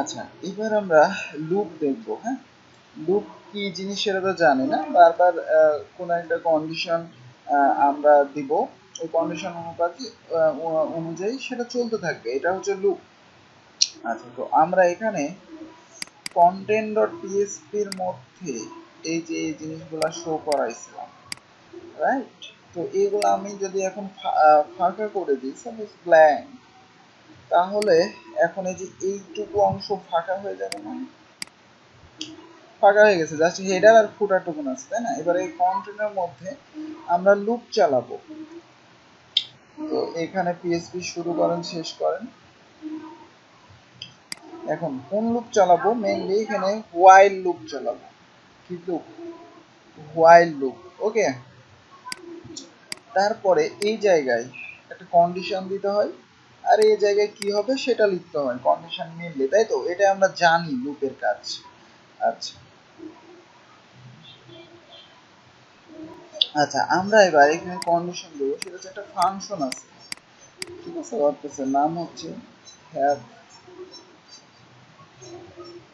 আচ্ছা, এবার আমরা লুপ দেখবো। হ্যাঁ, লুপ কি জিনিস সেটা তো জানি না। বারবার কোনো একটা কন্ডিশন আমরা দিব, ওই কন্ডিশন অনুযায়ী সেটা চলতে থাকবে, এটা হচ্ছে লুপ। আচ্ছা, তো আমরা এখানে কন্টেন্ট ডট পিএসপির মধ্যে এই যে এই জিনিসগুলা শো করাইছিলাম, রাইট? তো এইগুলো আমি যদি এখন ফাঁকা করে দিই, সাপোজ ব্ল্যাঙ্ক, তাহলে এখন এই যে এইটুকু অংশ ফাঁকা হয়ে যাবে না? ফাঁকা হয়ে গেছে, জাস্ট হেডার আর ফুটার টুকুন আছে, তাই না? এবার এই কন্টেন্টের মধ্যে আমরা লুপ চালাবো। তো এখানে পিএসপি শুরু করেন, শেষ করেন। এখন কোন লুপ চালাবো? মেইনলি এখানে হোয়াইল লুপ চালাবো। কি লুপ? While loop. ওকে, তারপরে এই জায়গায় একটা কন্ডিশন দিতে হয়, আর এই জায়গায় কি হবে সেটা লিখতে হয় কন্ডিশন মিললে, তাই তো? এটা আমরা জানি লুপের কাজ। আচ্ছা আচ্ছা, আমরা এবার এখানে কন্ডিশন দেবো, সেটা হচ্ছে একটা ফাংশন আছে, ঠিক আছে? ওয়ার্ডপ্রেসের নাম হচ্ছে হ্যাভ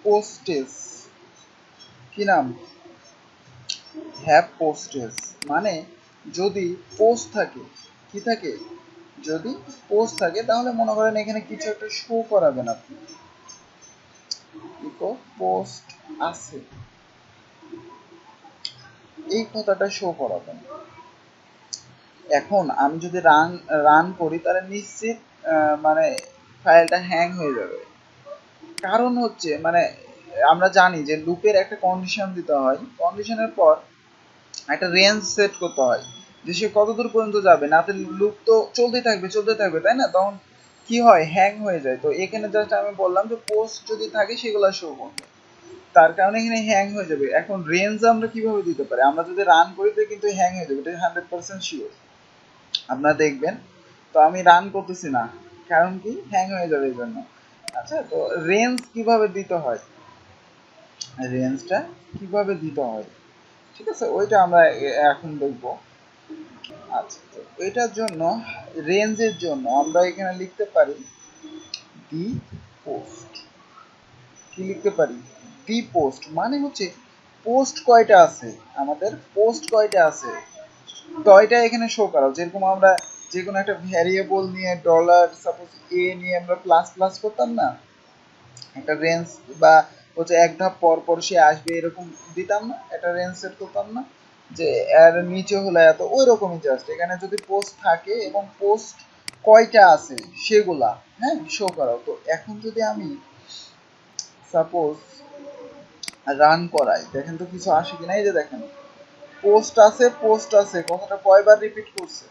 পোস্টেজ। কি নাম? Have postage. মানে যদি পোস্ট থাকে, কি থাকে? যদি পোস্ট থাকে তাহলে মনে করেন এখানে কিছু একটা শো করাবেন আপনি, ইকো পোস্ট আছে, এই কথাটা শো করাবেন। এখন আমি যদি রান করি তাহলে নিশ্চিত মানে ফাইলটা হ্যাং হয়ে যাবে। কারণ হচ্ছে মানে আমরা জানি যে লুপের একটা কন্ডিশন দিতে হয়, কন্ডিশনের পর একটা রেঞ্জ সেট করতে হয় যে সে কতদূর পর্যন্ত যাবে, না তো লুপ তো চলতে থাকবে, তাই না? তখন কি হয়, হ্যাং হয়ে যায়। তো এখানে জাস্ট আমি বললাম যে পোস্ট যদি থাকে সেগুলো শো করবে, তার কারণে এখানে হ্যাং হয়ে যাবে। এখন রেঞ্জ আমরা কিভাবে দিতে পারি? আমরা যদি রান করি তো কিন্তু হ্যাং হয়ে যাবে, এটা 100% শিওর। আপনারা দেখবেন। তো আমি রান করতেছি না, কারণ কি, হ্যাং হয়ে যাবে এই জন্য। আচ্ছা, তো রেঞ্জ কিভাবে দিতে হয়, রেঞ্জটা কিভাবে দিতে হয়, ঠিক আছে, ওইটা আমরা এখন দেখব। আচ্ছা, তো এটার জন্য, রেঞ্জের জন্য আমরা এখানে লিখতে পারি দি পোস্ট। কি লিখতে পারি? দি পোস্ট মানে হচ্ছে পোস্ট কয়টা আছে, আমাদের পোস্ট কয়টা আছে টয়টা এখানে শো করা। যেরকম আমরা যে কোনো একটা ভ্যারিয়েবল নিয়ে ডলার সাপোজ এ নিয়ে আমরা প্লাস প্লাস করতাম না, একটা রেঞ্জ, বা হচ্ছে এক ধাপ পর পর সে আসবে এরকম দিতাম না, একটা রেঞ্জ সেট করতাম না, যে এর নিচে হলো এত, ওই রকমই জাস্ট এখানে যদি পোস্ট থাকে এবং পোস্ট কয়টা আছে সেগুলা, হ্যাঁ, শো করাও। তো এখন যদি আমি সাপোজ রান করাই, দেখেন তো কিছু আসে কিনা। এই যে দেখেন, পোস্ট আছে কথাটা কয়বার রিপিট করছে?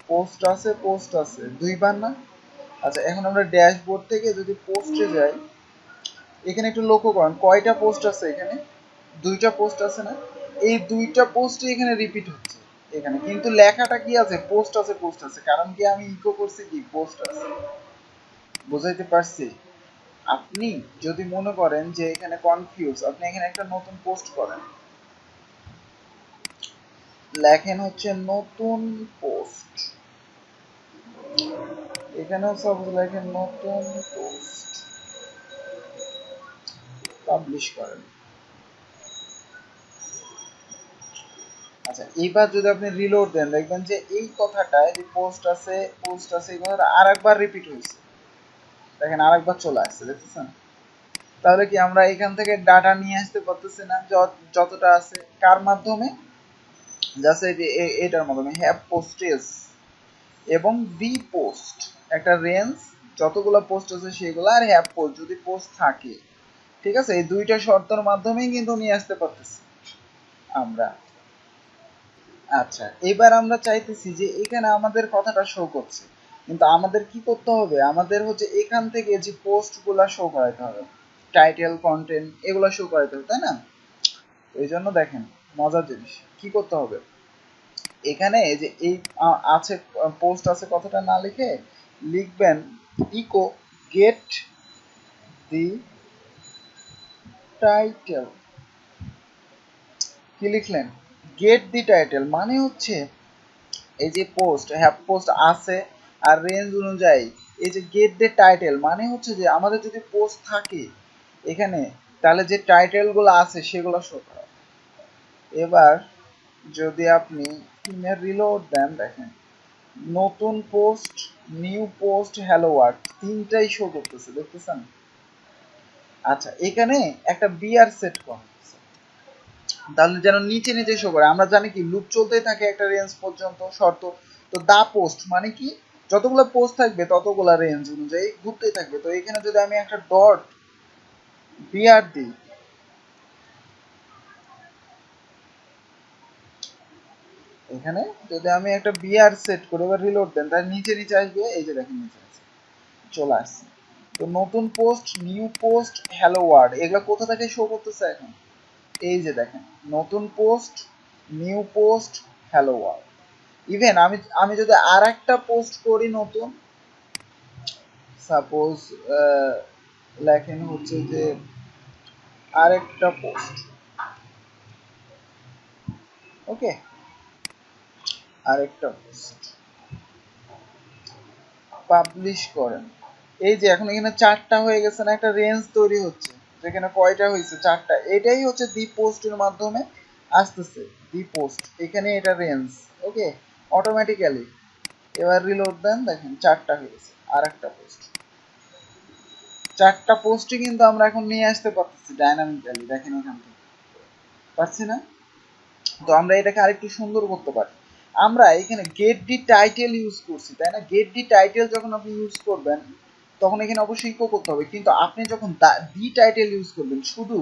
পোস্ট আছে দুইবার না? আচ্ছা, এখন আমরা ড্যাশবোর্ড থেকে যদি পোস্টে যাই, এখানে একটু লক্ষ্য করেন কয়টা পোস্ট আছে এখানে? দুইটা পোস্ট আছে না? এই দুইটা পোস্টই এখানে রিপিট হচ্ছে এখানে, কিন্তু লেখাটা কি আছে? পোস্ট আছে। কারণ কি, আমি ইকো করছি কি পোস্ট আছে। বুঝাইতে পারছি? আপনি যদি মনে করেন যে এখানে কনফিউজ, আপনি এখানে একটা নতুন পোস্ট করেন, লেখেন হচ্ছে নতুন পোস্ট, এখানেও সব লেখেন নতুন পোস্ট, পাবলিশ করেন। আচ্ছা, এইবার যদি আপনি রিলোড দেন, দেখবেন যে এই কথাটায় যে পোস্ট আছে এই কথাটা আরেকবার রিপিট হয়েছে। দেখেন আরেকবার চলে আসছে, দেখতেছেন? তাহলে কি আমরা এখান থেকে ডাটা নিয়ে আসতে পারতেছি না? যতটা আছে কার মাধ্যমে? জাস্ট এই যে এটার মাধ্যমে, হ্যাভ পোস্টেজ এবং দি পোস্ট, একটা রেঞ্জ, যতগুলো পোস্ট আছে সেগুলো, আর হ্যাভ পোস্ট যদি পোস্ট থাকে, ঠিক আছে? এই দুইটা শর্তের মাধ্যমেই কিন্তু নিয়ে আসতে পারতেছি আমরা। আচ্ছা, এবার আমরা চাইতেছি যে এখানে আমাদের কথাটা শো করছে, কিন্তু আমাদের কি করতে হবে? আমাদের হচ্ছে এখান থেকে যে পোস্ট গুলা শো করাইতে হবে, টাইটেল, কন্টেন্ট, এগুলো শো করাইতে হবে, তাই না? এই জন্য দেখেন মজার জিনিস কি করতে হবে, এখানে যে এই আছে পোস্ট আছে কথাটা না লিখে লিখবেন ইকো গেট দি টাইটেল। কি লিখলেন? গেট দি টাইটেল মানে হচ্ছে এই যে পোস্ট, হ্যাভ পোস্ট আছে আর রেঞ্জ অনুযায়ী এই যে গেট ডে টাইটেল মানে হচ্ছে যে আমাদের যদি পোস্ট থাকে এখানে, তাহলে যে টাইটেলগুলো আছে সেগুলো শো করা। এবার যদি আপনি ইমেল রিলোড দেন, দেখেন নতুন post, new post, hello world তিনটাই শো করতেছে, দেখতেছেন? আচ্ছা, এখানে একটা বিআর সেট করা, তাহলে যেন নিচে নিচে শো করে। আমরা জানি কি লুপ চলতেই থাকে একটা রেঞ্জ পর্যন্ত শর্ত। তো দা পোস্ট মানে কি, যতগুলো পোস্ট থাকবে ততগুলো রেঞ্জ অনুযায়ী ঘুরতেই থাকবে। তো এখানে যদি আমি একটা ডট বিআর দিই, এখানে যদি আমি একটা বিআর সেট করে এবার রিলোড দেন, তার নিচে নিচে আসবে, এই যে দেখেন নিচে নিচে চলে আসছে। তো নতুন post, new post, hello word এগুলো কোথা থেকে শো করতেছে এখন? এই যে দেখেন নতুন post, new post, hello world. Even আমি আমি যদি আর একটা পোস্ট করি নতুন, সাপোজ লেখেন হচ্ছে যে আরেকটা পোস্ট, ওকে, আরেকটা পোস্ট পাবলিশ করেন, এই যে এখন এখানে চারটা হয়ে গেছে না, একটা রেঞ্জ তৈরি হচ্ছে যেখানে কয়টা হয়েছে, চারটা। এটাই হচ্ছে দি পোস্টের মাধ্যমে আসতেছে, দি পোস্ট এখানে এটা রেঞ্জ, ওকে, অটোমেটিক্যালি। এবার রিলোড দেন, দেখেন চারটা হয়ে গেছে, আর একটা পোস্ট, চারটা পোস্টই কিন্তু আমরা এখন নিয়ে আসতে পারতেছি ডাইনামিক্যালি, দেখেন এখান থেকে পারছি না? তো আমরা এটাকে আরেকটু সুন্দর করতে পারি। আমরা এখানে গেট ডি টাইটেল ইউজ করছি, তাই না? গেট ডি টাইটেল যখন আপনি ইউজ করবেন তখন এখানে অবশ্যই ইকো করতে হবে, কিন্তু আপনি যখন ডি টাইটেল ইউজ করবেন, শুধু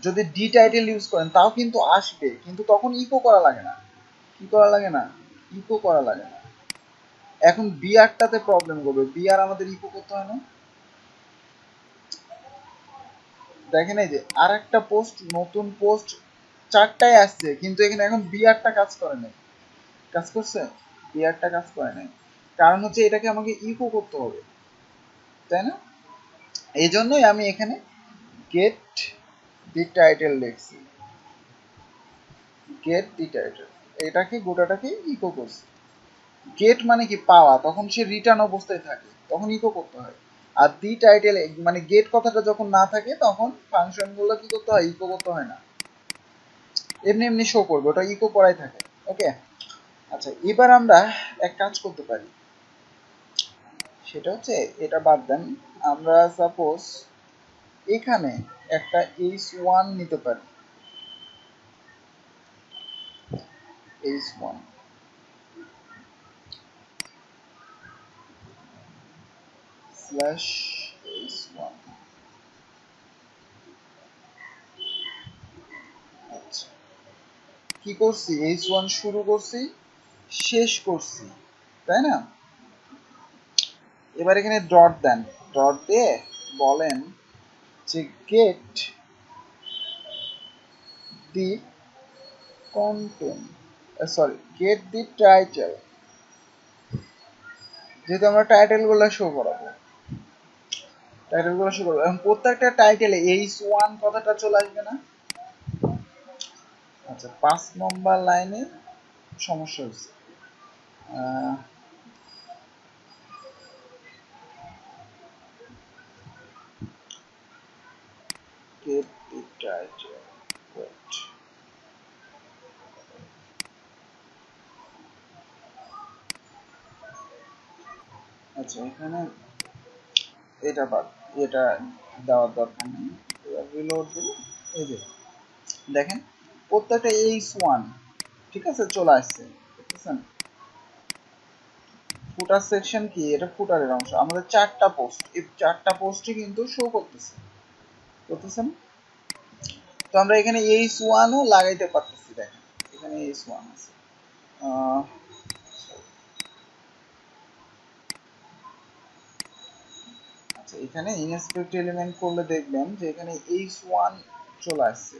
যদি ডি টাইটেল ইউজ করেন তাও কিন্তু আসবে, কিন্তু তখন ইকো করা লাগে না। কি করা লাগে না? ইকো করা লাগে না। এখন বিআরটাতে প্রবলেম করবে, বিআর আমাদের ইকো করতে হয় না। দেখেন এই যে আর একটা পোস্ট, নতুন পোস্ট চারটায় আসছে, কিন্তু এখানে এখন বিআরটা কাজ করে নাই। কাজ করছে? বিআরটা কাজ করে নাই, কারণ হচ্ছে এটাকে আমাকে ইকো করতে হবে, তাই না? এই জন্যই আমি এখানে গেট দি টাইটেল লিখছি, গেট দি টাইটেল, এটাকে গোটাটাকে ইকো করছি। গেট মানে কি পাওয়া, তখন সে রিটার্ন অবস্থায় থাকে তখন ইকো করতে হয়। আর দি টাইটেল মানে গেট কথাটা যখন না থাকে তখন ফাংশনগুলো কি করতে হয়? ইকো করতে হয় না, এমনি এমনি শো করবে, ওটা ইকো করাই থাকে, ওকে। আচ্ছা, এবার আমরা এক কাজ করতে পারি, সেটা হচ্ছে এটা বাদ দেন, আমরা সাপোজ এখানে একটা h1 নিতে পারি, h1 স্ল্যাশ h1। আচ্ছা, কি করছি? h1 শুরু করছি, শেষ করছি, তাই না? এবার এখানে ডট দেন, ডট দিয়ে বলেন যে গেট দি কন্টেন্ট, সরি গেট দি টাইটেল, যেহেতু আমরা টাইটেলগুলো শো করাবো, টাইটেলগুলো শো করবো, এবং প্রত্যেকটা টাইটেলে h1 কথাটা চলে আসবে না? আচ্ছা, 5 নম্বর লাইনে সমস্যা হচ্ছে, get the title, wait, আচ্ছা এখানে এটা বাদ, এটা দেওয়ার দরকার নেই। এবার রিলোড দিলে এই যে দেখেন প্রত্যেকটা h1, ঠিক আছে, চলে আসছে, দেখতেছেন? ফুটার সেকশন কি, এটা ফুটারের অংশ, আমাদের চারটা পোস্ট, এই চারটা পোস্টই কিন্তু শো করতেছে, করতেছেন? তো আমরা এখানে h1 ও লাগাইতে পারতেছি, দেখেন এখানে h1 আছে। আচ্ছা, এখানে ইনস্পেক্ট এলিমেন্ট করলে দেখবেন যে এখানে h1 চলে আসছে,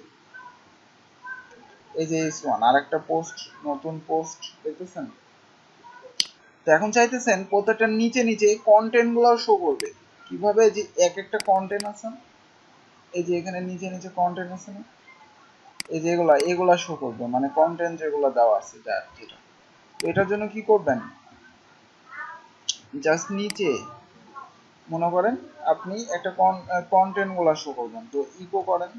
এই যে h1 আর একটা পোস্ট, নতুন পোস্ট, দেখতেছেন? তো এখন চাইতেছেন প্রত্যেকটার নিচে নিচে কন্টেন্ট গুলো শো করবে, কিভাবে? যে এক একটা কন্টেন্ট আছে, এই যে এখানে নিচে নিচে কন্টেন্ট আছে না, এই যে এগুলা এগুলা শো করবে, মানে কন্টেন্ট যেগুলো দেওয়া আছে যেটা। তো এটার জন্য কি করবেন? জাস্ট নিচে মনে করেন আপনি একটা কন্টেন্ট গুলা শো করবেন, তো ইকো করেন,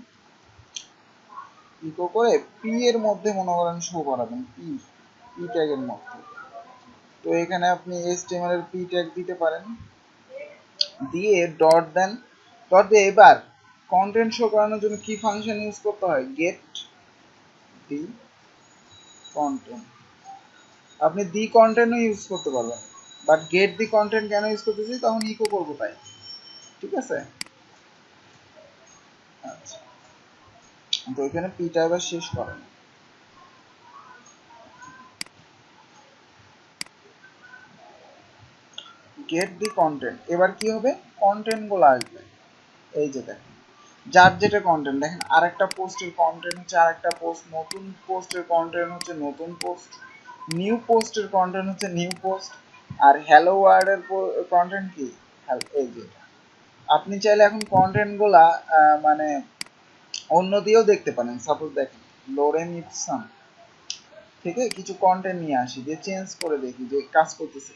ইকো করে পি এর মধ্যে মনে করেন শো করাবেন, পি পি ট্যাগের মধ্যে। তো এখানে আপনি HTML এর পি ট্যাগ দিতে পারেন, দিয়ে ডট দেন, ডট দিয়ে এবার কন্টেন্ট শো করানোর জন্য কি ফাংশন ইউজ করতে হয়, গেট দি কন্টেন্ট। আপনি দি কন্টেন্টও ইউজ করতে পারবেন, বাট গেট দি কন্টেন্ট কেন ইউজ করতেছি, তখন ইকো করবো তাই, ঠিক আছে। আচ্ছা, তো এখানে পিটা এবার শেষ করেন, গেট দি কন্টেন্ট। এবার কি হবে, কন্টেন্ট গুলো আসবে, এই যে দেখেন যার যেটা কন্টেন্ট, দেখেন আরেকটা পোস্টের কন্টেন্ট হচ্ছে আরেকটা পোস্ট, নতুন পোস্টের কন্টেন্ট হচ্ছে নতুন পোস্ট, নিউ পোস্টের কন্টেন্ট হচ্ছে নিউ পোস্ট, আর হ্যালো ওয়ার্ল্ডের কন্টেন্ট কি, এই যে। আপনি চাইলে এখন কন্টেন্ট গুলা মানে অন্য দিয়েও দেখতে পারেন। সাপোজ দেখেন লোরেন ইপসাম থেকে কিছু কন্টেন্ট নিয়ে আসি, দিয়ে চেঞ্জ করে দেখি যে কাজ করতেছে।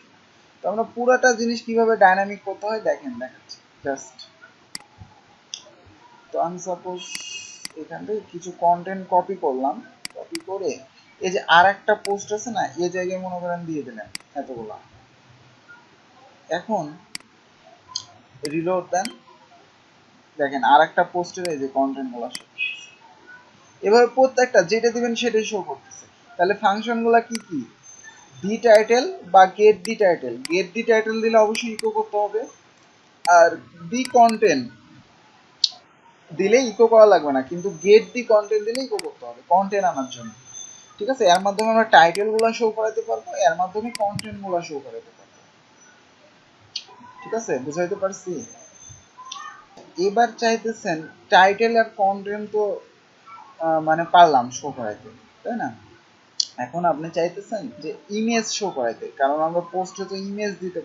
তো আমরা পুরোটা জিনিস কিভাবে ডাইনামিক করতে হয় দেখেন, দেখাচ্ছি জাস্ট। তো আমি সাপোজ এখান থেকে কিছু কন্টেন্ট কপি করলাম, কপি করে এই যে আর একটা পোস্ট আছে না, এই জায়গায় মনে করেন দিয়ে দিলেন এতগুলা। এখন রিলোড দেন, দেখেন আর একটা পোস্টের এই যে কন্টেন্ট গুলা শো, এভাবে প্রত্যেকটা যেটা দিবেন সেটাই শো করতেছে। তাহলে ফাংশন গুলা কি কি, দি টাইটেল বা গেট দি টাইটেল, গেট দি টাইটেল দিলে অবশ্যই ইকো করতে হবে, আর দি কন্টেন্ট দিলে ইকো করা লাগবে না, কিন্তু গেট দি কন্টেন্ট দিলে ইকো করতে হবে কন্টেন্ট আনার জন্য, ঠিক আছে। এর মাধ্যমে আমরা টাইটেল গুলা শো করাতে পারবো, এর মাধ্যমে কন্টেন্ট গুলা শো করাতে পারবো, ঠিক আছে, বুঝাইতে পারছি। এবার চাইতেছেন টাইটেল আর কন্টেন্ট তো মানে পারলাম শো করাইতে, তাই না। এখন আপনি চাইতেছেন যে ইমেজ শো করাইতে, কারণ আমরা পোস্টে তো ইমেজ দিতে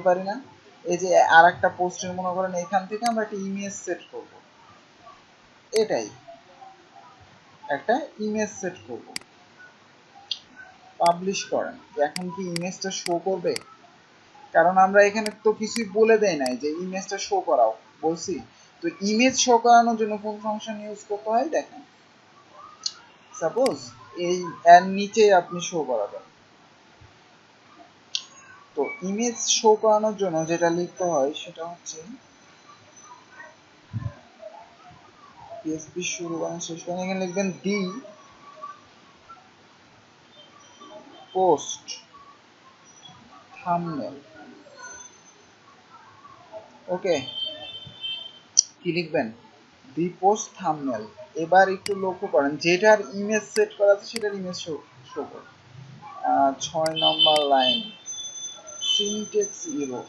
পারি না। এই যে আর একটা পোস্টের মনে করেন এখান থেকে আমরা একটা ইমেজ সেট করব, এটাই একটা ইমেজ সেট করব, পাবলিশ করেন। এখন কি ইমেজটা শো করবে, কারণ আমরা এখানে তো কিছুই বলে দেই নাই যে ইমেজটা শো করাও, বলছি। তো ইমেজ শো করানোর জন্য কোন ফাংশন ইউজ করতে হয় দেখেন, সাপোজ এই এর নিচে আপনি শো করাবেন। তো ইমেজ শো করানোর জন্য যেটা লিখতে হয় সেটা হচ্ছে পিএসপি শুরু করেন শেষ করেন, এখানে লিখবেন দি পোস্ট থাম্বনেল, ওকে। কি লিখবেন, দি পোস্ট থাম্বনেল। এবার একটু লক্ষ্য করেন যেটার ইমেজ সেট করা আছে সেটার ইমেজ শো করে। 6 number line, syntax error,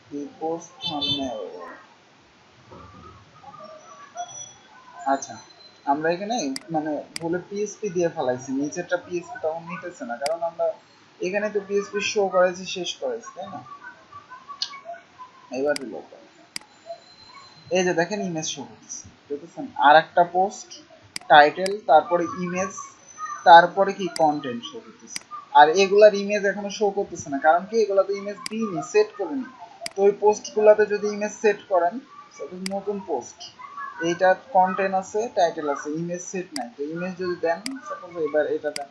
the post thumbnail. আচ্ছা, আমরা এখানে মানে ভুলে পিএসপি দিয়ে ফেলাইছি, নিচেরটা পিএসপি তখন নিতেছে না, কারণ আমরা এখানে তো পিএসপি শো করেছি শেষ করেছি, তাই না। এবার লোক এই যে দেখেন ইমেজ শো করতেছে, দেখতেছেন আর একটা পোস্ট টাইটেল, তারপরে ইমেজ, তারপরে কি কন্টেন্ট শো করতেছে। আর এগুলার ইমেজ এখনো শো করতেছে না, কারণ কি এগুলাতে ইমেজ দিইনি, সেট করিনি। তো ওই পোস্ট গুলাতে যদি ইমেজ সেট করেন, নতুন পোস্ট, এইটা কন্টেন্ট আছে, টাইটেল আছে, ইমেজ সেট নাই, তো ইমেজ যদি দেন, সাপোজ এবার এটা দেন,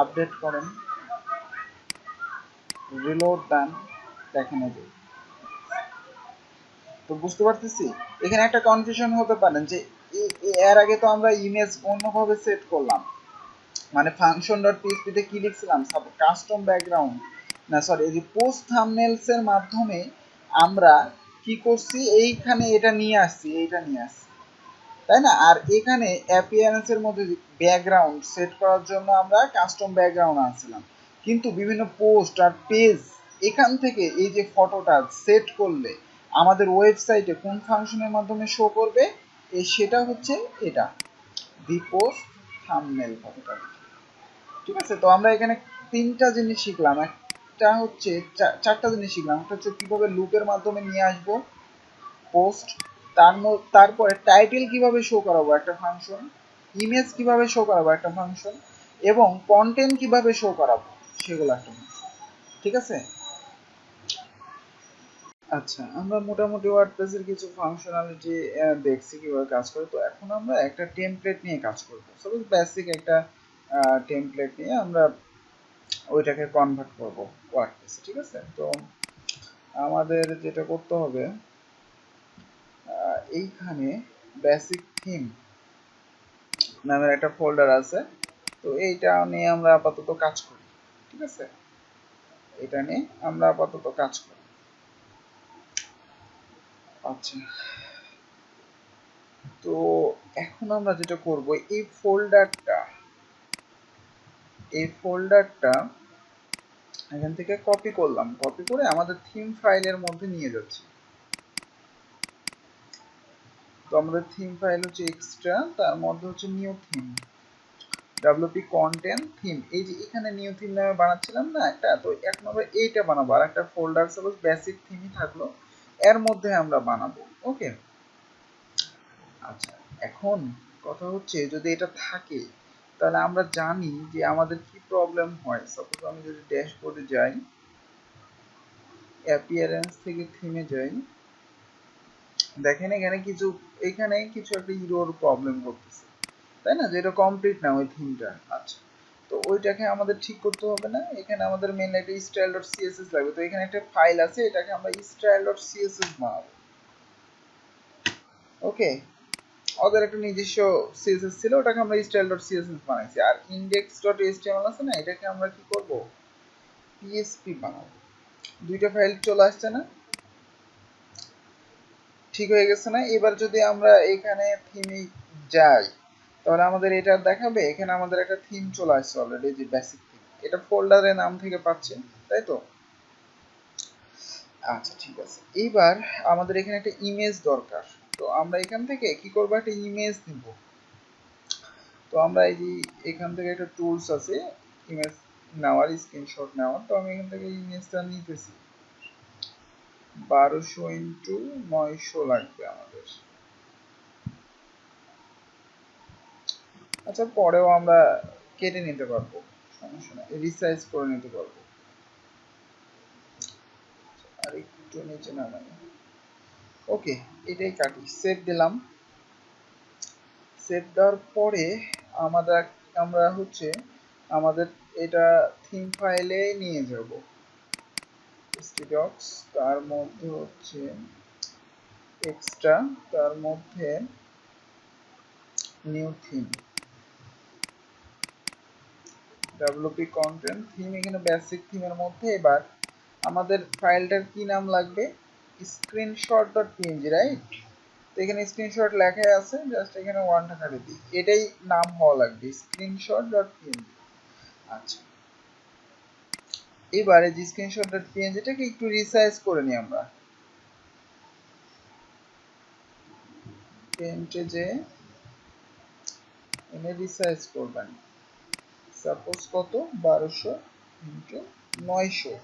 আপডেট করেন, রিলোড দেন, দেখেন এই যে। তো বুঝতে পারতেছি এখানে একটা কনফিউশন হতে পারেন যে এর আগে তো আমরা ইমেজ অন্যভাবে সেট করলাম, মানে ফাংশন ডট পিএইচপি তে কি লিখছিলাম, কাস্টম ব্যাকগ্রাউন্ড, না সরি, এই যে পোস্ট থাম্বনেলস এর মাধ্যমে আমরা কি করছি, এইখানে এটা নিয়ে আসছি, এইটা নিয়ে আসছি, তাই না। আর এখানে অ্যাপিয়ারেন্স এর মধ্যে ব্যাকগ্রাউন্ড সেট করার জন্য আমরা কাস্টম ব্যাকগ্রাউন্ড আনছিলাম, কিন্তু বিভিন্ন পোস্ট আর পেজ এখান থেকে এই যে ফটোটা সেট করলে আমাদের ওয়েবসাইটে কোন ফাংশনের মাধ্যমে শো করবে, সেটা হচ্ছে এটা, দি পোস্ট থাম্বনেল ফটোটা, ঠিক আছে। তো আমরা এখানে তিনটা জিনিস শিখলাম, একটা হচ্ছে চারটা জিনিস শিখলাম, একটা হচ্ছে কিভাবে লুপের মাধ্যমে নিয়ে আসবো পোস্ট, তারপরে টাইটেল কিভাবে শো করাবো একটা ফাংশন, ইমেজ কিভাবে শো করাবো একটা ফাংশন, এবং কন্টেন্ট কিভাবে শো করাবো সেগুলো একটা, ঠিক আছে। আচ্ছা, আমরা মোটামুটি ওয়ার্ডপ্রেসের কিছু ফাংশনালিটি দেখছি কিভাবে কাজ করে। তো এখন আমরা একটা টেমপ্লেট নিয়ে কাজ করব। সাপোজ বেসিক একটা টেমপ্লেট নিয়ে আমরা ওইটাকে কনভার্ট করব ওয়ার্ডপ্রেসে, ঠিক আছে। তো আমাদের যেটা করতে হবে, এইখানে বেসিক থিম নামের একটা ফোল্ডার আছে। তো এইটা নিয়ে আমরা আপাতত কাজ করি, ঠিক আছে। এটা নিয়ে আমরা আপাতত কাজ করি। আচ্ছা, তো এখন আমরা যেটা করব, এই ফোল্ডারটা এখান থেকে কপি করলাম, কপি করে আমাদের থিম ফাইলের মধ্যে নিয়ে যাচ্ছি। তো আমাদের থিম ফাইল হচ্ছে এক্সট্রা, তার মধ্যে হচ্ছে new theme, WP content theme. এই যে এখানে নিউ থিম নামে বানাচ্ছিলাম না একটা, তো এখন আমরা এইটা বানাবো। আর একটা ফোল্ডার সাপোজ বেসিক থিমই থাকলো, এর মধ্যে আমরা বানাবো। ওকে, আচ্ছা। এখন কথা হচ্ছে যদি এটা থাকে তাহলে আমরা জানি যে আমাদের কি প্রবলেম হয়। সাপোজ আমি যদি ড্যাশবোর্ডে যাই, অ্যাপিয়ারেন্স থেকে থিমে যাই, দেখেন এখানে কিছু একটা ইরোর প্রবলেম করতেছে, তাই না, যে এটা কমপ্লিট না ওই থিমটা। আচ্ছা, তো ওইটাকে আমাদের ঠিক করতে হবে না। এখানে আমাদের মেন একটা style.css লাগবে। তো এখানে একটা ফাইল আছে, এটাকে আমরা style.css বানাবো। ওকে, ওদের একটা নিজস্ব সিএসএস ছিল, ওটাকে আমরা style.css বানাইছি। আর index.html আছে না, এটাকে আমরা কি করব, পিএসপি বানাবো। দুইটা ফাইল চলে আসছে না, ঠিক হয়ে গেছে না। এবার যদি আমরা এখানে থিমে যাই তাহলে আমাদের এটা দেখাবে, এখানে আমাদের একটা থিম চলে আসছে অলরেডি, যে বেসিক থিম। এটা ফোল্ডারের নাম থেকে পাচ্ছেন, তাই তো। আচ্ছা, ঠিক আছে। এইবার আমাদের এখানে একটা ইমেজ দরকার। তো আমরা এখান থেকে কি করব, একটা ইমেজ নিব। তো আমরা এই যে এখান থেকে একটা টুলস আছে ইমেজ নেওয়ার, স্ক্রিনশট নেওয়ার। তো আমি এখান থেকে ইমেজটা নিতেছি। 1200x900 লাগবে আমাদের। আচ্ছা, পরেও আমরা কেটে নিতে পারবো, সমস্যা নেই, রিসাইজ করে নিতে পারবো। আর একটু নিচে নামাই। ওকে, এটাই কাটি, সেভ দিলাম। সেভ দেওয়ার পরে আমরা হচ্ছে আমাদের এটা থিম ফাইলে নিয়ে যাব। stdocs, তার মধ্যে হচ্ছে এক্সট্রা, তার মধ্যে new theme, WP content theme. এখানে বেসিক থিমের মধ্যে এবার আমাদের ফাইলটার কি নাম লাগবে, screenshot.png, রাইট। তো এখানে স্ক্রিনশট লেখাই আছে, জাস্ট এখানে ওয়ানটা কাটে দিই, এটাই নাম হওয়া লাগবে, screenshot.png। আচ্ছা, এবারে যে screenshot.png-টাকে একটু রিসাইজ করে নিই আমরা। পেন্টে যে এনে রিসাইজ করবেন, সাপোজ কত, 1200x900।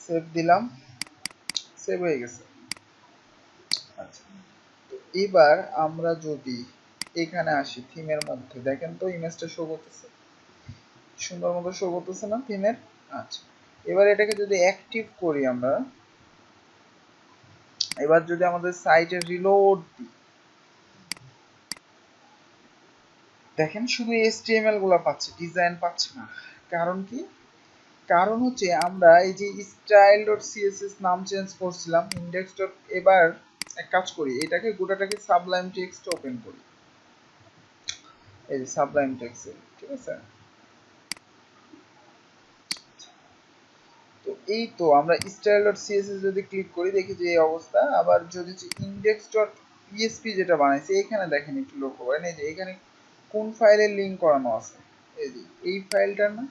সেভ দিলাম, সেভ হয়ে গেছে। আচ্ছা, তো এবার আমরা যদি এখানে আসি থিমের মধ্যে, দেখেন তো ইমেজটা শো করতেছে, সুন্দর মতো শো করতেছে না থিমের। আচ্ছা, এবার এটাকে যদি অ্যাক্টিভ করি আমরা, এবার যদি আমাদের সাইটে রিলোড দিই, দেখেন শুধু HTML গুলা পাচ্ছে, ডিজাইন পাচ্ছে না। কারণ কি, কারণ হচ্ছে আমরা এই যে style.css নাম চেঞ্জ করছিলাম, index. এবার এক কাজ করি, এটাকে গোটাটাকে সাবলাইম টেক্সট ওপেন করি, এই যে সাবলাইম টেক্সট, ঠিক আছে। তো এই তো আমরা style.css যদি ক্লিক করি, দেখি যে এই অবস্থা। আবার যদি index.php যেটা বানাইছি, এখানে দেখেন একটু লক্ষ্য করেন, এই যে এখানে কোন ফাইলের লিংক করানো আছে, এই যে এই ফাইলটার না।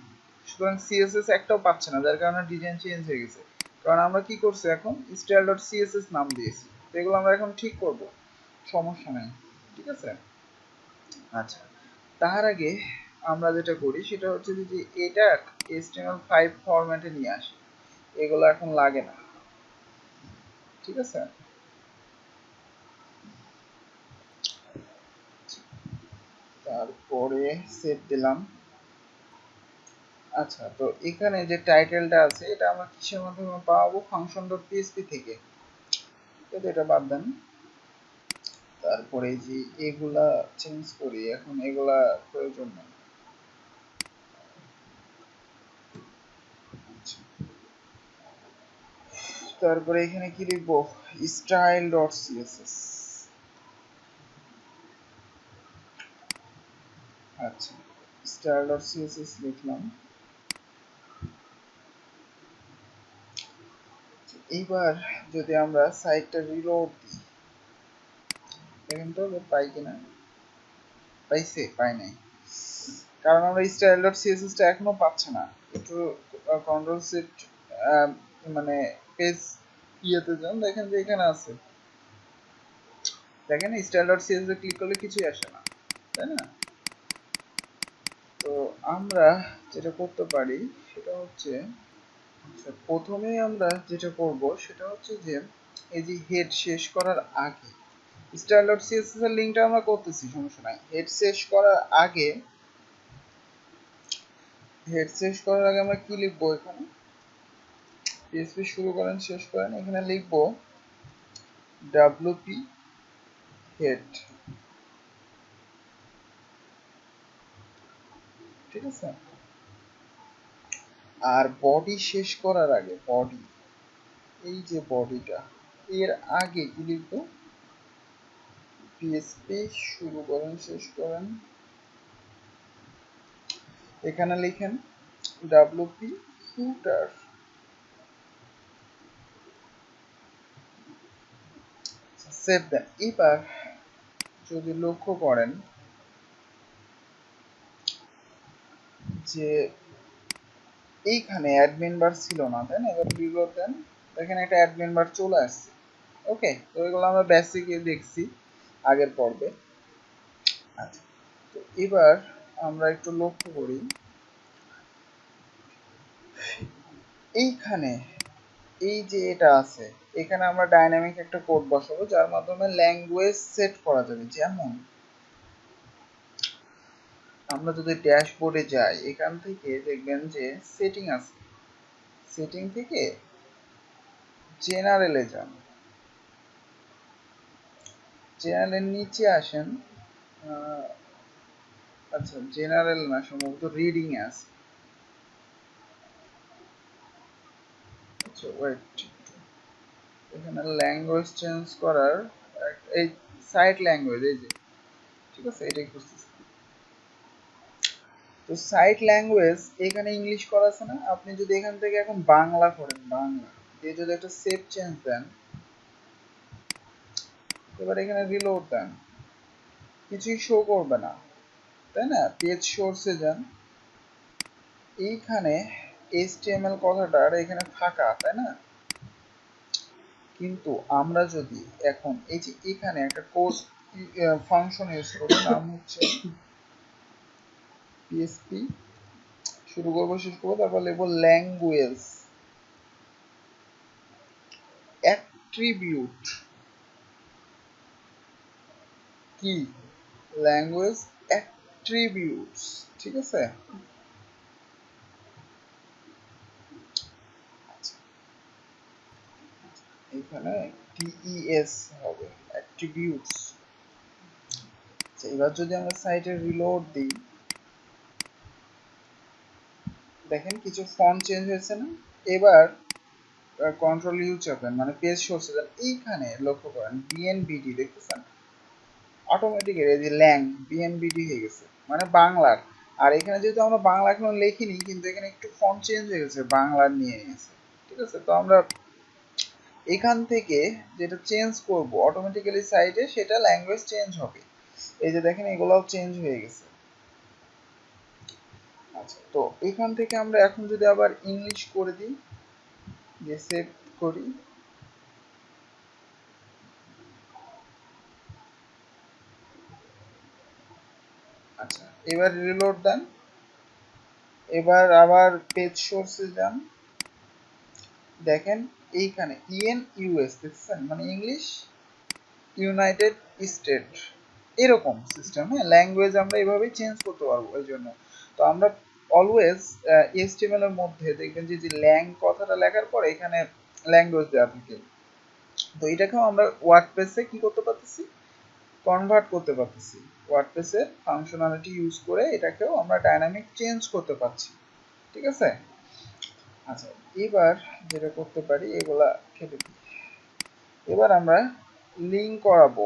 সুতরাং সিএসএস একটাও পাচ্ছে না, যার কারণে ডিজাইন চেঞ্জ হয়ে গেছে। কারণ আমরা কি করছি, এখন style.css নাম দিয়েছি। তো এগুলো আমরা এখন ঠিক করব, সমস্যা নাই, ঠিক আছে। আচ্ছা, তার আগে আমরা যেটা করি সেটা হচ্ছে যে এটা HTML5 ফরম্যাটে নিয়ে আসি। এগুলো এখন লাগে না, ঠিক আছে। তারপরে সেভ দিলাম। আচ্ছা, তো এখানে যে টাইটেলটা আছে এটা আমরা কিসের মাধ্যমে পাবো? ফাংশন ডট পিএসপি থেকে, তো এটা বাদ দেন। তারপরে যে এগুলা চেঞ্জ করি, এখন এগুলা প্রয়োজন নেই। তারপরে এখানে কি লিখবো? Style dot CSS. আচ্ছা, স্টাইল ডট সিএসএস লিখলাম। এইবার যদি আমরা সাইটটা রিলোড দিই, দেখেন তো পাই কিনা। পাইছে? পাই নাই, কারণ আমরা স্টাইল ডট সিএসএস টা এখনো পাচ্ছে না। একটু কন্ট্রোল শিফট মানে পেজ ইয়েতে যান, দেখেন যে এখানে আছে। দেখেন স্টাইল ডট সিএসএস ক্লিক করলে কিছুই আসে না, তাই না? তো আমরা যেটা করতে পারি সেটা হচ্ছে, প্রথমেই আমরা যেটা করব সেটা হচ্ছে যে এই যে হেড শেষ করার আগে স্টাইল ডট সিএসএস এর লিংকটা আমরা করতেছি, সমস্যা নাই। হেড শেষ করার আগে আমরা কি লিখবো? এখানে পিএসপি শুরু করেন শেষ করেন, এখানে লিখবো ডব্লিউপি হেড, ঠিক আছে? আর বডি শেষ করার আগে, বডি, এই যে বডিটা, এর আগে কি লিখবো? পিএসপি শুরু করেন শেষ করেন, এখানে লিখেন ডব্লিউপি ফুটার। সেভ দেন। এবার যদি লক্ষ্য করেন যে এইখানে অ্যাডমিন বার ছিল না, তাই না? এবার রিলোড দেন, দেখেন একটা অ্যাডমিন বার চলে আসছে। ওকে, তো এগুলো আমরা বেসিকে দেখছি আগের পর্বে। আচ্ছা, তো এবার আমরা একটু লক্ষ্য করি, এইখানে এই যে এটা আছে, এখানে আমরা ডাইনামিক একটা কোড বসাবো যার মাধ্যমে ল্যাঙ্গুয়েজ সেট করা যাবে। যেমন আমরা যদি ড্যাশবোর্ডে যাই, এখান থেকে দেখবেন যে সেটিং আছে, সেটিং থেকে জেনারেলে যান, জেনারেলের নিচে আসেন। আচ্ছা, জেনারেল না, সম্ভবত রিডিং এ আছে। আচ্ছা ওয়েট, এখানে ল্যাঙ্গুয়েজ চেঞ্জ করার এই সাইট ল্যাঙ্গুয়েজ, এই যে, ঠিক আছে, এটাই খুঁজতেছি। তো সাইট ল্যাঙ্গুয়েজ এখানে ইংলিশ করা আছে না? আপনি যদি এখান থেকে এখন বাংলা করেন, বাংলা দিয়ে যদি একটা সেভ চেঞ্জ দেন, এবার এখানে রিলোড দেন, কিছুই শো করবে না, তাই না? পেজ সোর্সে যান, এইখানে HTML কথাটার এখানে ফাঁকা, তাই না? কিন্তু আমরা যদি এখন এই যে এখানে একটা কোড ফাংশন ইউজ করি, নাম হচ্ছে পিএসপি শুরু করবো শেষ করবো, তারপর লিখবো ল্যাঙ্গুয়েজ অ্যাট্রিবিউট, কি? ল্যাঙ্গুয়েজ অ্যাট্রিবিউটস, ঠিক আছে? এখানে টিইএস হবে, অ্যাট্রিবিউটস। এবার যদি আমরা সাইটে রিলোড দিই, দেখেন কিছু ফন্ট চেঞ্জ হয়েছে না? এবার কন্ট্রোল ইউ চাপেন, মানে পেজ সোর্সে যান, এইখানে লক্ষ্য করেন বিএনবিডি দেখতেছেন, অটোমেটিক এই যে ল্যাং বিএনবিডি হয়ে গেছে, মানে বাংলার। আর এখানে যেহেতু আমরা বাংলা এখনো লিখিনি, কিন্তু এখানে একটু ফন্ট চেঞ্জ হয়ে গেছে, বাংলার নিয়ে গেছে, ঠিক আছে? তো আমরা এখান থেকে যেটা চেঞ্জ করব অটোমেটিক্যালি সাইটে, সেটা ল্যাঙ্গুয়েজ চেঞ্জ হবে। এই যে দেখেন এগুলাও চেঞ্জ হয়ে গেছে। আচ্ছা, তো এখান থেকে আমরা এখন যদি আবার ইংলিশ করে দিই, যে সেভ করি, আচ্ছা এবার রিলোড দেন, এবার আবার পেজ সোর্সে যান, দেখেন এইখানে ইএন ইউএস দেখছেন, মানে ইংলিশ ইউনাইটেড স্টেট, এরকম সিস্টেম। হ্যাঁ, ল্যাঙ্গুয়েজ আমরা এভাবেই চেঞ্জ করতে পারবো। এই জন্য তো আমরা অলওয়েজ এইচটিএমএল এর মধ্যে দেখবেন যে ল্যাং কথাটা লেখার পরে এখানে ল্যাঙ্গুয়েজ দেওয়া থাকে। তো এটাকেও আমরা ওয়ার্ডপ্রেসে কি করতে পারতেছি, কনভার্ট করতে পারতেছি। ওয়ার্ডপ্রেসের ফাংশনালিটি ইউজ করে এটাকেও আমরা ডাইনামিক চেঞ্জ করতে পারছি। ঠিক আছে? আচ্ছা, এবার যেটা করতে পারি এগুলা কেটে দিই। এবার আমরা লিঙ্ক করাবো।